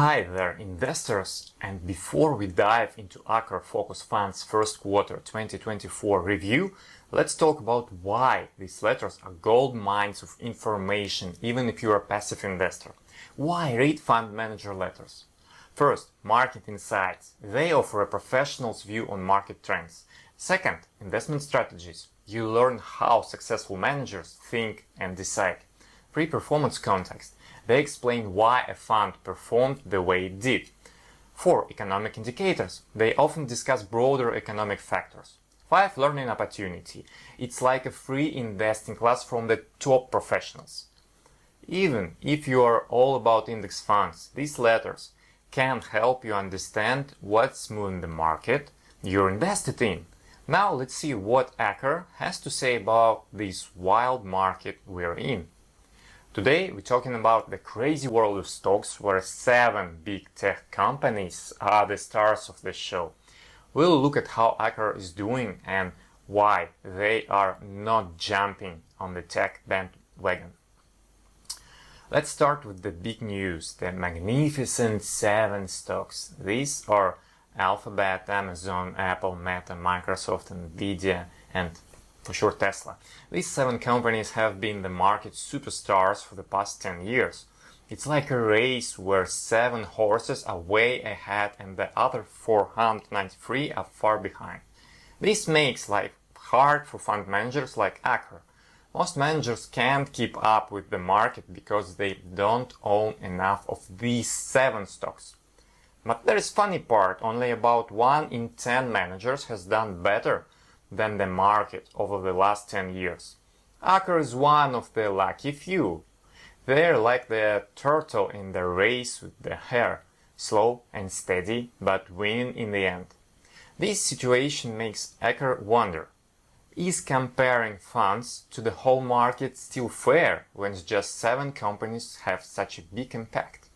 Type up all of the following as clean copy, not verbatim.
Hi there, investors, and before we dive into Akre Focus Fund's first quarter 2024 review, let's talk about why these letters are gold mines of information even if you're a passive investor. Why read fund manager letters? First, market insights. They offer a professional's view on market trends. Second, investment strategies. You learn how successful managers think and decide. Pre-performance context. They explain why a fund performed the way it did. 4. Economic indicators. They often discuss broader economic factors. 5. Learning opportunity. It's like a free investing class from the top professionals. Even if you are all about index funds, these letters can help you understand what's moving the market you're invested in. Now let's see what Akre has to say about this wild market we're in. Today we're talking about the crazy world of stocks where 7 big tech companies are the stars of the show. We'll look at how Akre is doing and why they are not jumping on the tech bandwagon. Let's start with the big news, the magnificent 7 stocks. These are Alphabet, Amazon, Apple, Meta, Microsoft, Nvidia, and for sure Tesla. These 7 companies have been the market superstars for the past 10 years. It's like a race where 7 horses are way ahead and the other 493 are far behind. This makes life hard for fund managers like Akre. Most managers can't keep up with the market because they don't own enough of these 7 stocks. But there is funny part, only about 1 in 10 managers has done better than the market over the last 10 years. Akre is one of the lucky few. They're like the turtle in the race with the hare, slow and steady, but winning in the end. This situation makes Akre wonder, is comparing funds to the whole market still fair when just 7 companies have such a big impact?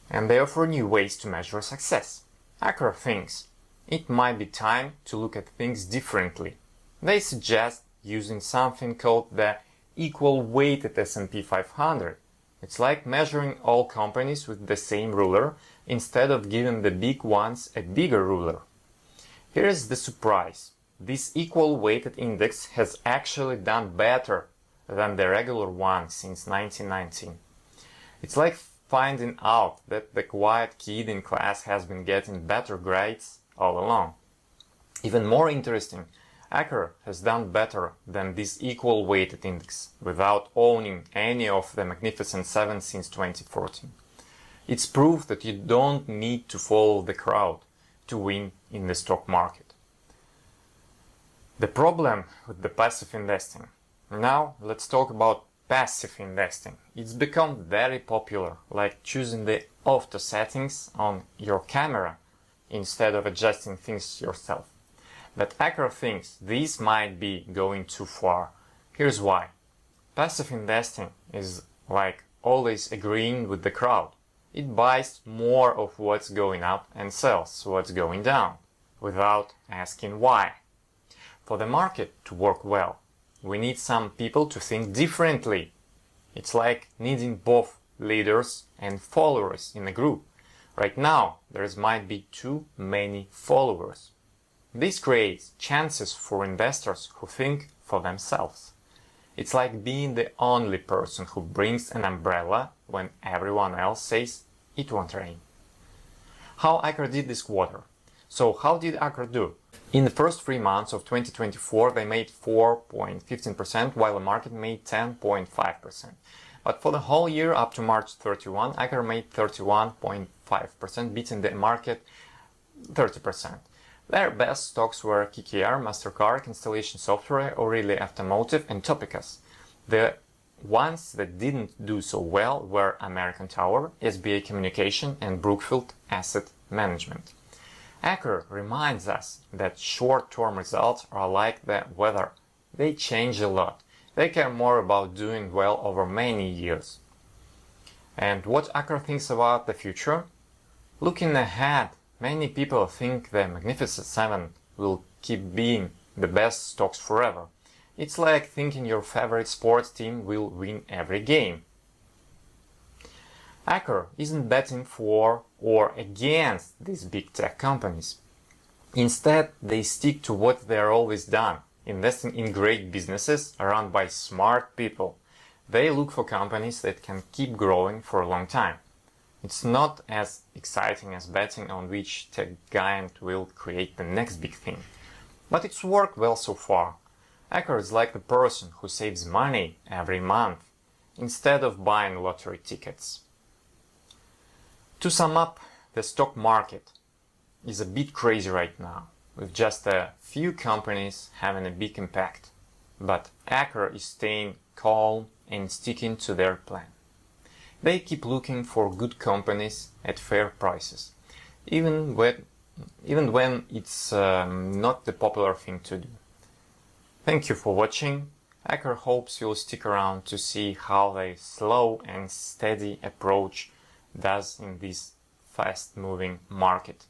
And they offer new ways to measure success. Akre thinks it might be time to look at things differently. They suggest using something called the equal weighted S&P 500. It's like measuring all companies with the same ruler instead of giving the big ones a bigger ruler. Here's the surprise. This equal weighted index has actually done better than the regular one since 1919. It's like finding out that the quiet kid in class has been getting better grades all along. Even more interesting, Akre has done better than this equal weighted index without owning any of the Magnificent 7 since 2014. It's proof that you don't need to follow the crowd to win in the stock market. The problem with the passive investing. Now let's talk about passive investing. It's become very popular, like choosing the auto settings on your camera instead of adjusting things yourself. But Akre thinks this might be going too far. Here's why. Passive investing is like always agreeing with the crowd. It buys more of what's going up and sells what's going down, without asking why. For the market to work well, we need some people to think differently. It's like needing both leaders and followers in a group. Right now, there might be too many followers. This creates chances for investors who think for themselves. It's like being the only person who brings an umbrella when everyone else says it won't rain. How Akre did this quarter? So how did Akre do? In the first 3 months of 2024, they made 4.15%, while the market made 10.5%. But for the whole year up to March 31, Akre made 31.5%, beating the market 30%. Their best stocks were KKR, MasterCard, Constellation Software, O'Reilly Automotive, and Topicus. The ones that didn't do so well were American Tower, SBA Communication, and Brookfield Asset Management. Akre reminds us that short-term results are like the weather. They change a lot. They care more about doing well over many years. And what Akre thinks about the future? Looking ahead, many people think the Magnificent 7 will keep being the best stocks forever. It's like thinking your favorite sports team will win every game. Akre isn't betting for or against these big tech companies. Instead, they stick to what they're always done, investing in great businesses run by smart people. They look for companies that can keep growing for a long time. It's not as exciting as betting on which tech giant will create the next big thing. But it's worked well so far. Akre is like the person who saves money every month instead of buying lottery tickets. To sum up, the stock market is a bit crazy right now, with just a few companies having a big impact. But Akre is staying calm and sticking to their plan. They keep looking for good companies at fair prices, even when it's not the popular thing to do. Thank you for watching. Akre hopes you'll stick around to see how their slow and steady approach does in this fast-moving market.